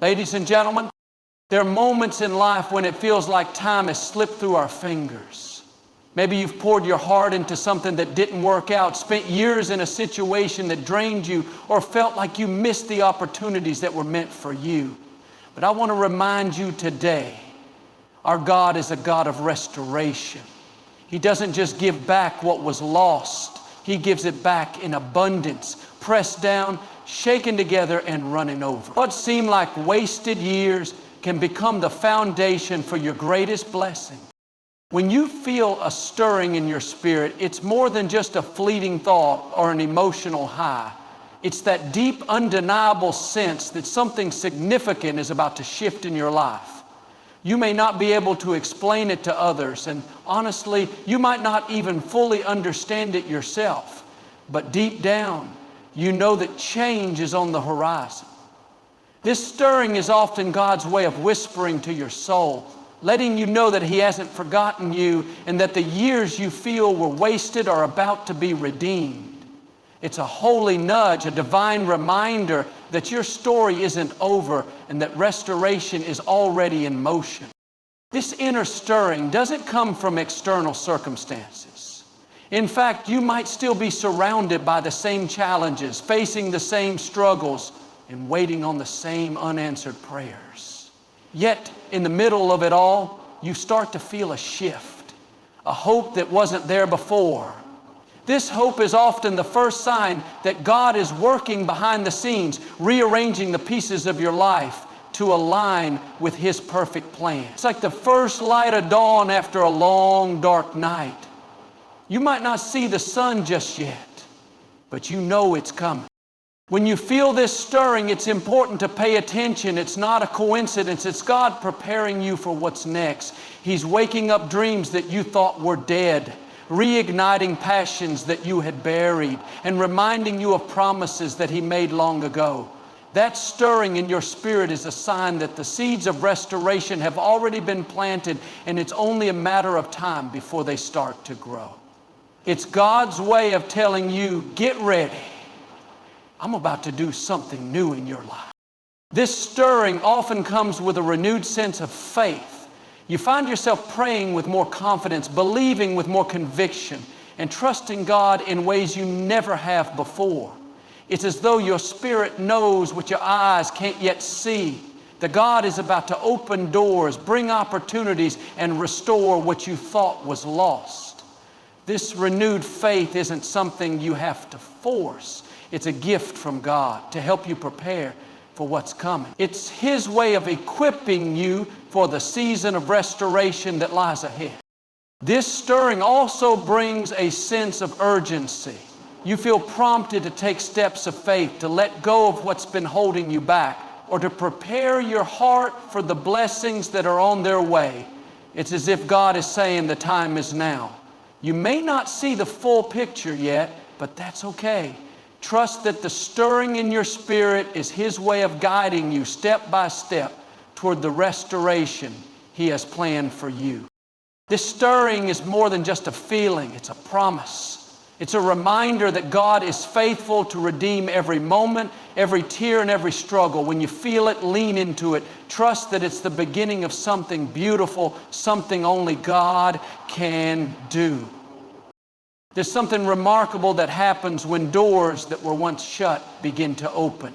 Ladies and gentlemen, there are moments in life when it feels like time has slipped through our fingers. Maybe you've poured your heart into something that didn't work out, spent years in a situation that drained you, or felt like you missed the opportunities that were meant for you. But I want to remind you today, our God is a God of restoration. He doesn't just give back what was lost. He gives it back in abundance, pressed down, shaken together, and running over. What seemed like wasted years can become the foundation for your greatest blessing. When you feel a stirring in your spirit, it's more than just a fleeting thought or an emotional high. It's that deep, undeniable sense that something significant is about to shift in your life. You may not be able to explain it to others, and honestly, you might not even fully understand it yourself. But deep down, you know that change is on the horizon. This stirring is often God's way of whispering to your soul, letting you know that He hasn't forgotten you and that the years you feel were wasted are about to be redeemed. It's a holy nudge, a divine reminder that your story isn't over and that restoration is already in motion. This inner stirring doesn't come from external circumstances. In fact, you might still be surrounded by the same challenges, facing the same struggles, and waiting on the same unanswered prayers. Yet, in the middle of it all, you start to feel a shift, a hope that wasn't there before. This hope is often the first sign that God is working behind the scenes, rearranging the pieces of your life to align with His perfect plan. It's like the first light of dawn after a long, dark night. You might not see the sun just yet, but you know it's coming. When you feel this stirring, it's important to pay attention. It's not a coincidence. It's God preparing you for what's next. He's waking up dreams that you thought were dead, reigniting passions that you had buried, and reminding you of promises that He made long ago. That stirring in your spirit is a sign that the seeds of restoration have already been planted, and it's only a matter of time before they start to grow. It's God's way of telling you, get ready. I'm about to do something new in your life. This stirring often comes with a renewed sense of faith. You find yourself praying with more confidence, believing with more conviction, and trusting God in ways you never have before. It's as though your spirit knows what your eyes can't yet see, that God is about to open doors, bring opportunities, and restore what you thought was lost. This renewed faith isn't something you have to force. It's a gift from God to help you prepare for what's coming. It's His way of equipping you for the season of restoration that lies ahead. This stirring also brings a sense of urgency. You feel prompted to take steps of faith, to let go of what's been holding you back, or to prepare your heart for the blessings that are on their way. It's as if God is saying the time is now. You may not see the full picture yet, but that's okay. Trust that the stirring in your spirit is His way of guiding you step by step toward the restoration He has planned for you. This stirring is more than just a feeling, it's a promise. It's a reminder that God is faithful to redeem every moment, every tear, and every struggle. When you feel it, lean into it. Trust that it's the beginning of something beautiful, something only God can do. There's something remarkable that happens when doors that were once shut begin to open.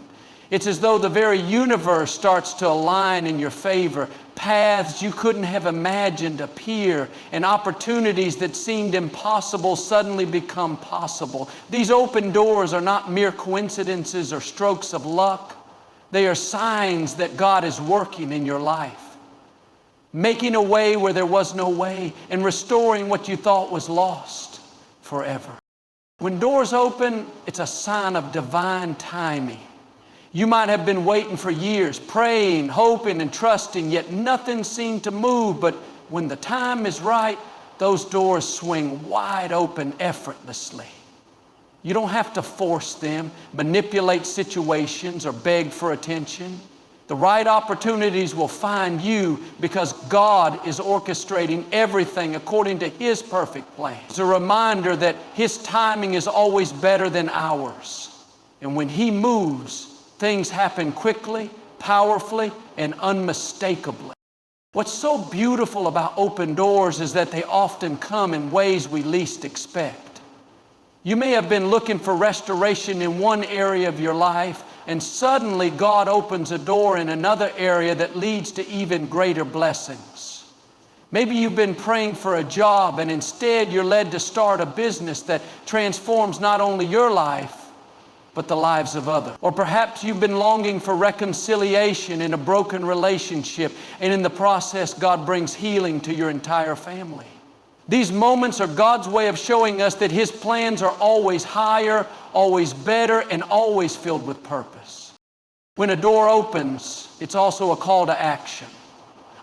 It's as though the very universe starts to align in your favor. Paths you couldn't have imagined appear, and opportunities that seemed impossible suddenly become possible. These open doors are not mere coincidences or strokes of luck. They are signs that God is working in your life, making a way where there was no way, and restoring what you thought was lost forever. When doors open, it's a sign of divine timing. You might have been waiting for years, praying, hoping, and trusting, yet nothing seemed to move. But when the time is right, those doors swing wide open effortlessly. You don't have to force them, manipulate situations, or beg for attention. The right opportunities will find you because God is orchestrating everything according to His perfect plan. It's a reminder that His timing is always better than ours. And when He moves, things happen quickly, powerfully and unmistakably. What's so beautiful about open doors is that they often come in ways we least expect. You may have been looking for restoration in one area of your life, and suddenly God opens a door in another area that leads to even greater blessings. Maybe you've been praying for a job, and instead you're led to start a business that transforms not only your life, but the lives of others. Or perhaps you've been longing for reconciliation in a broken relationship, and in the process, God brings healing to your entire family. These moments are God's way of showing us that His plans are always higher, always better, and always filled with purpose. When a door opens, it's also a call to action.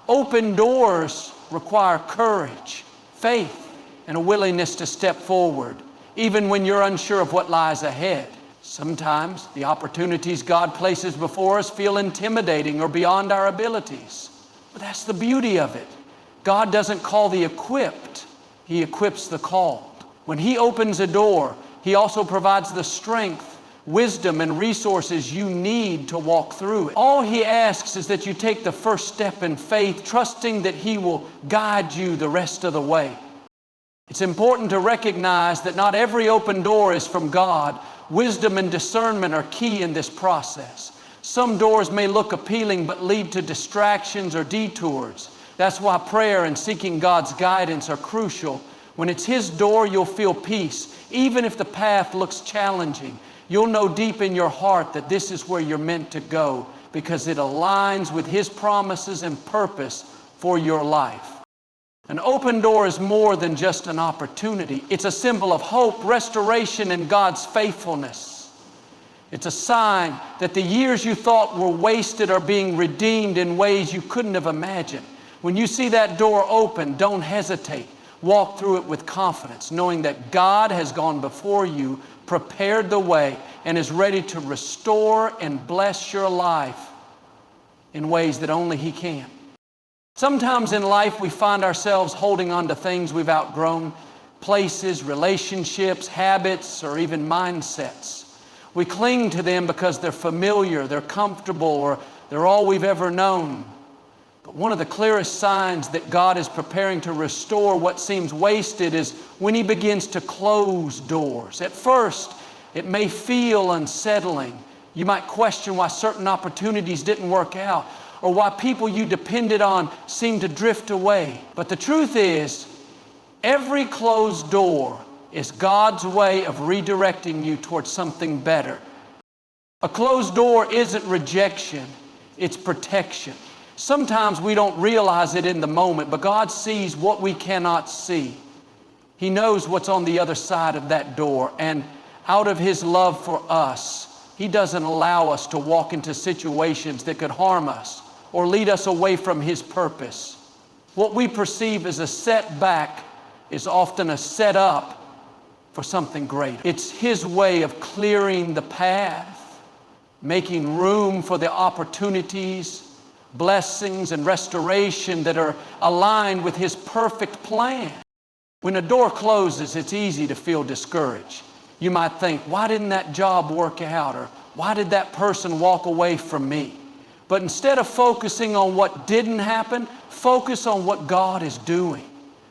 Open doors require courage, faith, and a willingness to step forward, even when you're unsure of what lies ahead. Sometimes the opportunities God places before us feel intimidating or beyond our abilities. But that's the beauty of it. God doesn't call the equipped, He equips the called. When He opens a door, He also provides the strength, wisdom, and resources you need to walk through it. All He asks is that you take the first step in faith, trusting that He will guide you the rest of the way. It's important to recognize that not every open door is from God. Wisdom and discernment are key in this process. Some doors may look appealing but lead to distractions or detours. That's why prayer and seeking God's guidance are crucial. When it's His door, you'll feel peace. Even if the path looks challenging, you'll know deep in your heart that this is where you're meant to go because it aligns with His promises and purpose for your life. An open door is more than just an opportunity. It's a symbol of hope, restoration, and God's faithfulness. It's a sign that the years you thought were wasted are being redeemed in ways you couldn't have imagined. When you see that door open, don't hesitate. Walk through it with confidence, knowing that God has gone before you, prepared the way, and is ready to restore and bless your life in ways that only He can. Sometimes in life we find ourselves holding on to things we've outgrown, places, relationships, habits, or even mindsets. We cling to them because they're familiar, they're comfortable, or they're all we've ever known. But one of the clearest signs that God is preparing to restore what seems wasted is when He begins to close doors. At first, it may feel unsettling. You might question why certain opportunities didn't work out, or why people you depended on seem to drift away. But the truth is, every closed door is God's way of redirecting you towards something better. A closed door isn't rejection, it's protection. Sometimes we don't realize it in the moment, but God sees what we cannot see. He knows what's on the other side of that door, and out of His love for us, He doesn't allow us to walk into situations that could harm us or lead us away from His purpose. What we perceive as a setback is often a setup for something greater. It's His way of clearing the path, making room for the opportunities, blessings, and restoration that are aligned with His perfect plan. When a door closes, it's easy to feel discouraged. You might think, why didn't that job work out? Or why did that person walk away from me? But instead of focusing on what didn't happen, focus on what God is doing.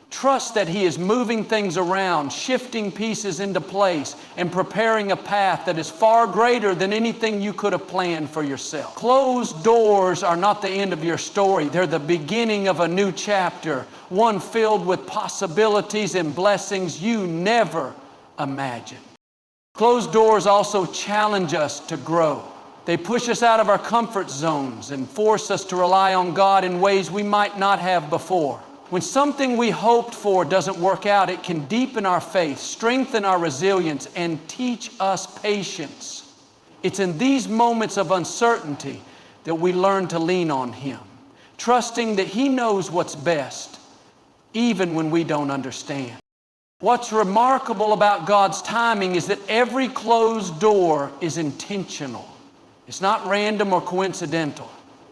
Trust that He is moving things around, shifting pieces into place, and preparing a path that is far greater than anything you could have planned for yourself. Closed doors are not the end of your story. They're the beginning of a new chapter, one filled with possibilities and blessings you never imagined. Closed doors also challenge us to grow. They push us out of our comfort zones and force us to rely on God in ways we might not have before. When something we hoped for doesn't work out, it can deepen our faith, strengthen our resilience, and teach us patience. It's in these moments of uncertainty that we learn to lean on Him, trusting that He knows what's best, even when we don't understand. What's remarkable about God's timing is that every closed door is intentional. It's not random or coincidental.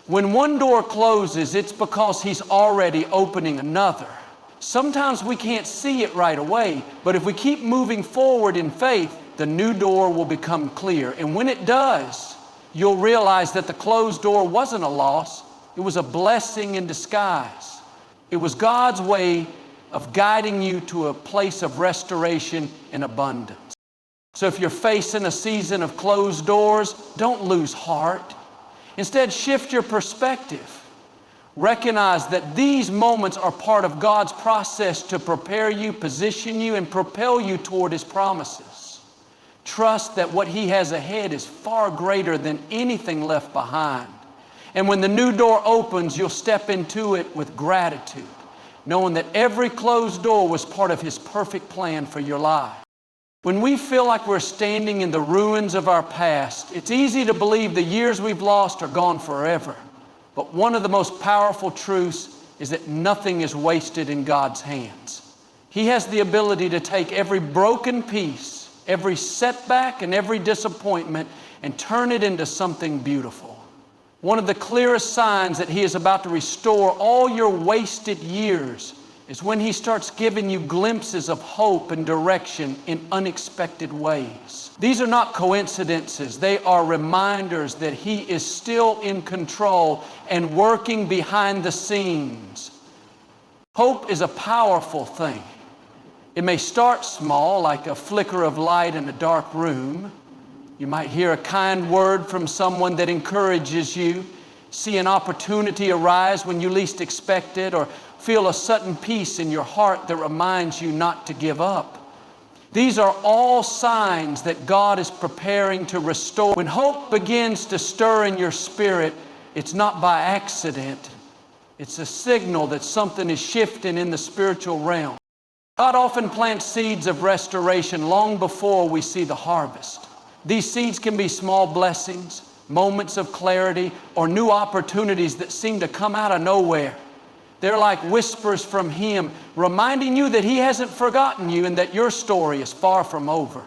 When one door closes, it's because He's already opening another. Sometimes we can't see it right away, but if we keep moving forward in faith, the new door will become clear. And when it does, you'll realize that the closed door wasn't a loss. It was a blessing in disguise. It was God's way of guiding you to a place of restoration and abundance. So if you're facing a season of closed doors, don't lose heart. Instead, shift your perspective. Recognize that these moments are part of God's process to prepare you, position you, and propel you toward His promises. Trust that what He has ahead is far greater than anything left behind. And when the new door opens, you'll step into it with gratitude, knowing that every closed door was part of His perfect plan for your life. When we feel like we're standing in the ruins of our past, it's easy to believe the years we've lost are gone forever. But one of the most powerful truths is that nothing is wasted in God's hands. He has the ability to take every broken piece, every setback, and every disappointment and turn it into something beautiful. One of the clearest signs that He is about to restore all your wasted years is when He starts giving you glimpses of hope and direction in unexpected ways. These are not coincidences. They are reminders that He is still in control and working behind the scenes. Hope is a powerful thing. It may start small, like a flicker of light in a dark room. You might hear a kind word from someone that encourages you, see an opportunity arise when you least expect it, or feel a sudden peace in your heart that reminds you not to give up. These are all signs that God is preparing to restore. When hope begins to stir in your spirit, it's not by accident. It's a signal that something is shifting in the spiritual realm. God often plants seeds of restoration long before we see the harvest. These seeds can be small blessings, moments of clarity, or new opportunities that seem to come out of nowhere. They're like whispers from Him, reminding you that He hasn't forgotten you and that your story is far from over.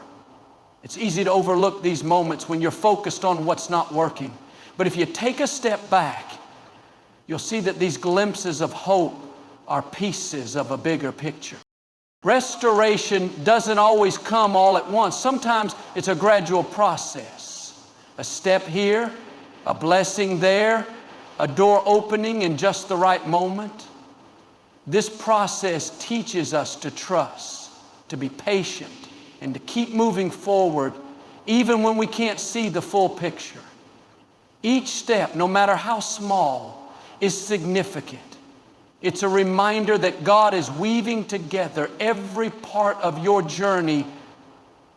It's easy to overlook these moments when you're focused on what's not working. But if you take a step back, you'll see that these glimpses of hope are pieces of a bigger picture. Restoration doesn't always come all at once. Sometimes it's a gradual process. A step here, a blessing there, a door opening in just the right moment. This process teaches us to trust, to be patient, and to keep moving forward even when we can't see the full picture. Each step, no matter how small, is significant. It's a reminder that God is weaving together every part of your journey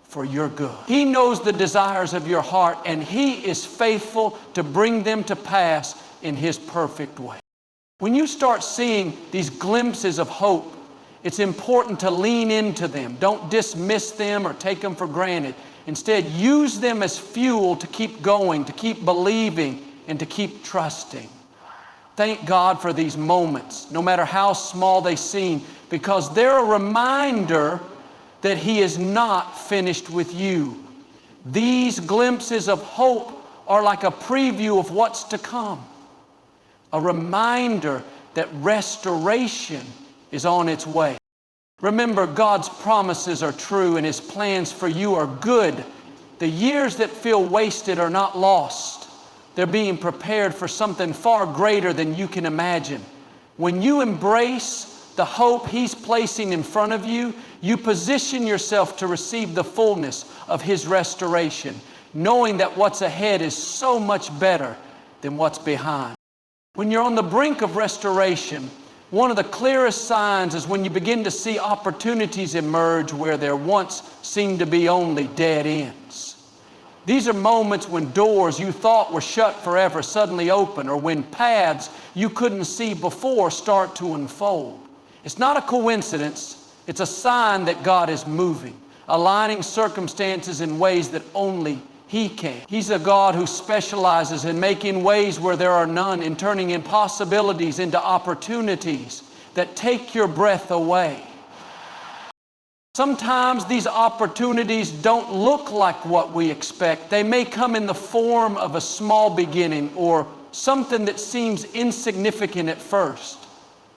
for your good. He knows the desires of your heart, and He is faithful to bring them to pass in His perfect way. When you start seeing these glimpses of hope, it's important to lean into them. Don't dismiss them or take them for granted. Instead, use them as fuel to keep going, to keep believing, and to keep trusting. Thank God for these moments, no matter how small they seem, because they're a reminder that He is not finished with you. These glimpses of hope are like a preview of what's to come, a reminder that restoration is on its way. Remember, God's promises are true and His plans for you are good. The years that feel wasted are not lost. They're being prepared for something far greater than you can imagine. When you embrace the hope He's placing in front of you, you position yourself to receive the fullness of His restoration, knowing that what's ahead is so much better than what's behind. When you're on the brink of restoration, one of the clearest signs is when you begin to see opportunities emerge where there once seemed to be only dead ends. These are moments when doors you thought were shut forever suddenly open, or when paths you couldn't see before start to unfold. It's not a coincidence. It's a sign that God is moving, aligning circumstances in ways that only He can. He's a God who specializes in making ways where there are none, in turning impossibilities into opportunities that take your breath away. Sometimes these opportunities don't look like what we expect. They may come in the form of a small beginning or something that seems insignificant at first.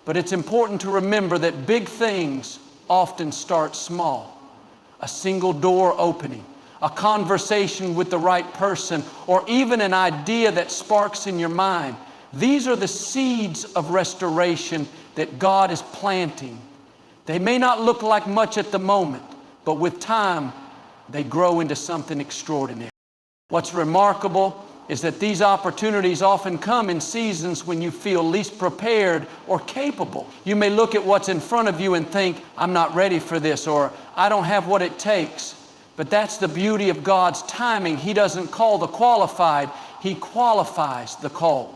But it's important to remember that big things often start small. A single door opening, a conversation with the right person, or even an idea that sparks in your mind. These are the seeds of restoration that God is planting. They may not look like much at the moment, but with time, they grow into something extraordinary. What's remarkable is that these opportunities often come in seasons when you feel least prepared or capable. You may look at what's in front of you and think, I'm not ready for this, or I don't have what it takes. But that's the beauty of God's timing. He doesn't call the qualified, He qualifies the called.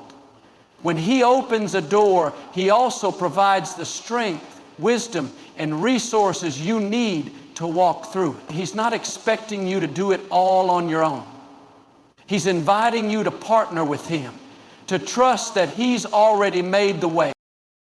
When He opens a door, He also provides the strength, wisdom, and resources you need to walk through it. He's not expecting you to do it all on your own. He's inviting you to partner with Him, to trust that He's already made the way.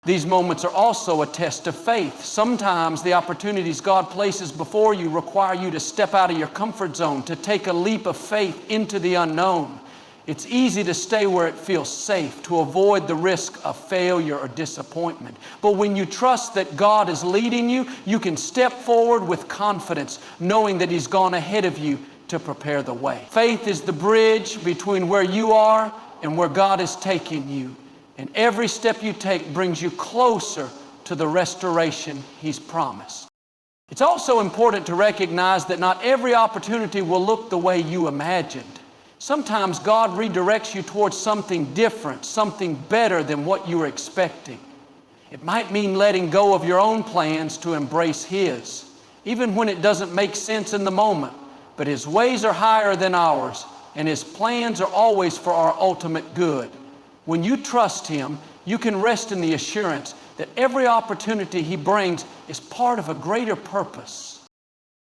These moments are also a test of faith. Sometimes the opportunities God places before you require you to step out of your comfort zone, to take a leap of faith into the unknown. It's easy to stay where it feels safe, to avoid the risk of failure or disappointment. But when you trust that God is leading you, you can step forward with confidence, knowing that He's gone ahead of you to prepare the way. Faith is the bridge between where you are and where God is taking you. And every step you take brings you closer to the restoration He's promised. It's also important to recognize that not every opportunity will look the way you imagined. Sometimes God redirects you towards something different, something better than what you were expecting. It might mean letting go of your own plans to embrace His, even when it doesn't make sense in the moment. But His ways are higher than ours, and His plans are always for our ultimate good. When you trust Him, you can rest in the assurance that every opportunity He brings is part of a greater purpose.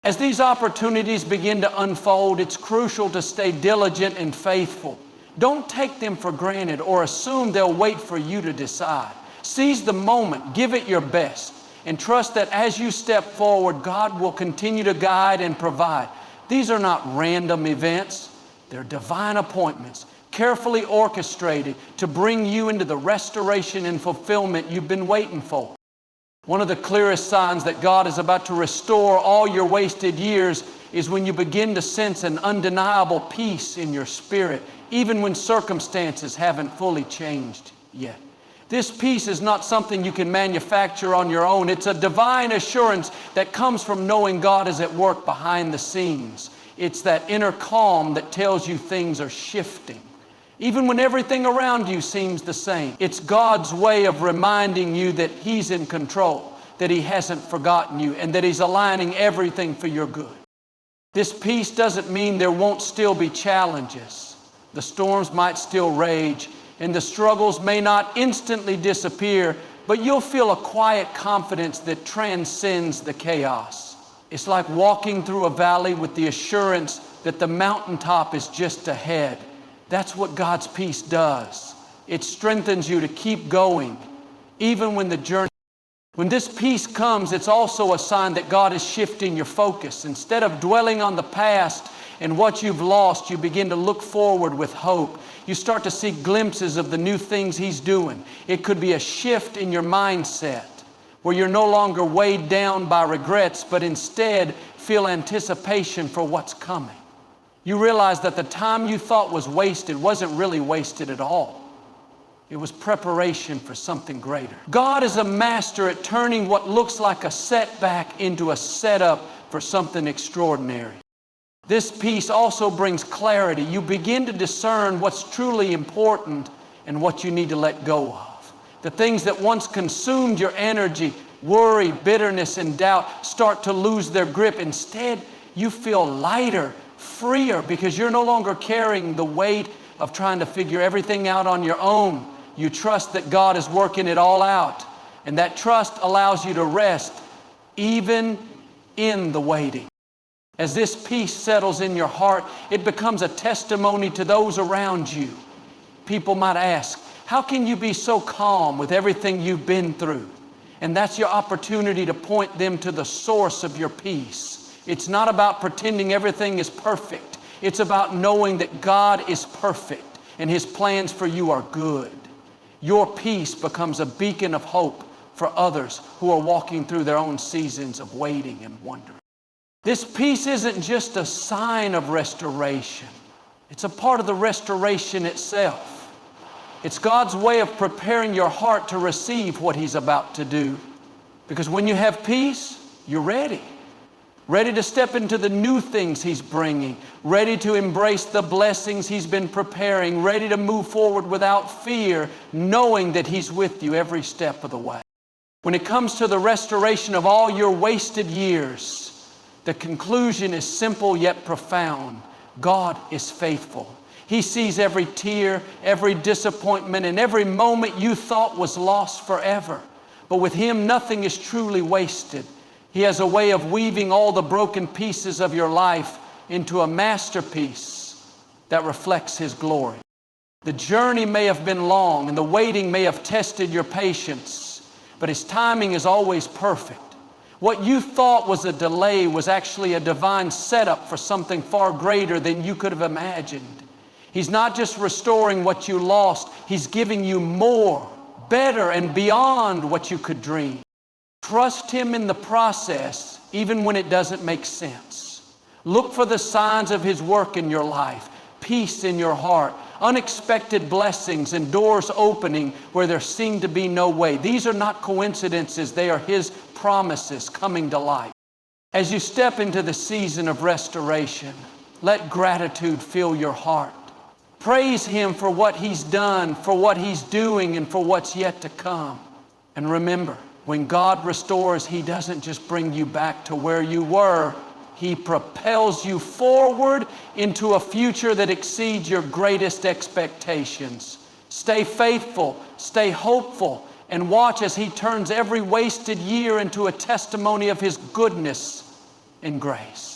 As these opportunities begin to unfold, it's crucial to stay diligent and faithful. Don't take them for granted or assume they'll wait for you to decide. Seize the moment, give it your best, and trust that as you step forward, God will continue to guide and provide. These are not random events. They're divine appointments, carefully orchestrated to bring you into the restoration and fulfillment you've been waiting for. One of the clearest signs that God is about to restore all your wasted years is when you begin to sense an undeniable peace in your spirit, even when circumstances haven't fully changed yet. This peace is not something you can manufacture on your own. It's a divine assurance that comes from knowing God is at work behind the scenes. It's that inner calm that tells you things are shifting, even when everything around you seems the same. It's God's way of reminding you that He's in control, that He hasn't forgotten you, and that He's aligning everything for your good. This peace doesn't mean there won't still be challenges. The storms might still rage, and the struggles may not instantly disappear, but you'll feel a quiet confidence that transcends the chaos. It's like walking through a valley with the assurance that the mountaintop is just ahead. That's what God's peace does. It strengthens you to keep going, even when the journey. When this peace comes, it's also a sign that God is shifting your focus. Instead of dwelling on the past and what you've lost, you begin to look forward with hope. You start to see glimpses of the new things He's doing. It could be a shift in your mindset, where you're no longer weighed down by regrets, but instead feel anticipation for what's coming. You realize that the time you thought was wasted wasn't really wasted at all. It was preparation for something greater. God is a master at turning what looks like a setback into a setup for something extraordinary. This peace also brings clarity. You begin to discern what's truly important and what you need to let go of. The things that once consumed your energy, worry, bitterness, and doubt, start to lose their grip. Instead, you feel lighter, freer, because you're no longer carrying the weight of trying to figure everything out on your own. You trust that God is working it all out, and that trust allows you to rest even in the waiting. As this peace settles in your heart, it becomes a testimony to those around you. People might ask, how can you be so calm with everything you've been through? And that's your opportunity to point them to the source of your peace. It's not about pretending everything is perfect. It's about knowing that God is perfect and His plans for you are good. Your peace becomes a beacon of hope for others who are walking through their own seasons of waiting and wondering. This peace isn't just a sign of restoration. It's a part of the restoration itself. It's God's way of preparing your heart to receive what He's about to do. Because when you have peace, you're ready. Ready to step into the new things He's bringing. Ready to embrace the blessings He's been preparing. Ready to move forward without fear, knowing that He's with you every step of the way. When it comes to the restoration of all your wasted years, the conclusion is simple yet profound. God is faithful. He sees every tear, every disappointment, and every moment you thought was lost forever. But with Him, nothing is truly wasted. He has a way of weaving all the broken pieces of your life into a masterpiece that reflects His glory. The journey may have been long, and the waiting may have tested your patience, but His timing is always perfect. What you thought was a delay was actually a divine setup for something far greater than you could have imagined. He's not just restoring what you lost, He's giving you more, better, and beyond what you could dream. Trust Him in the process, even when it doesn't make sense. Look for the signs of His work in your life, peace in your heart, unexpected blessings, and doors opening where there seemed to be no way. These are not coincidences. They are His promises coming to life. As you step into the season of restoration, let gratitude fill your heart. Praise Him for what He's done, for what He's doing, and for what's yet to come. And remember, when God restores, He doesn't just bring you back to where you were. He propels you forward into a future that exceeds your greatest expectations. Stay faithful, stay hopeful, and watch as He turns every wasted year into a testimony of His goodness and grace.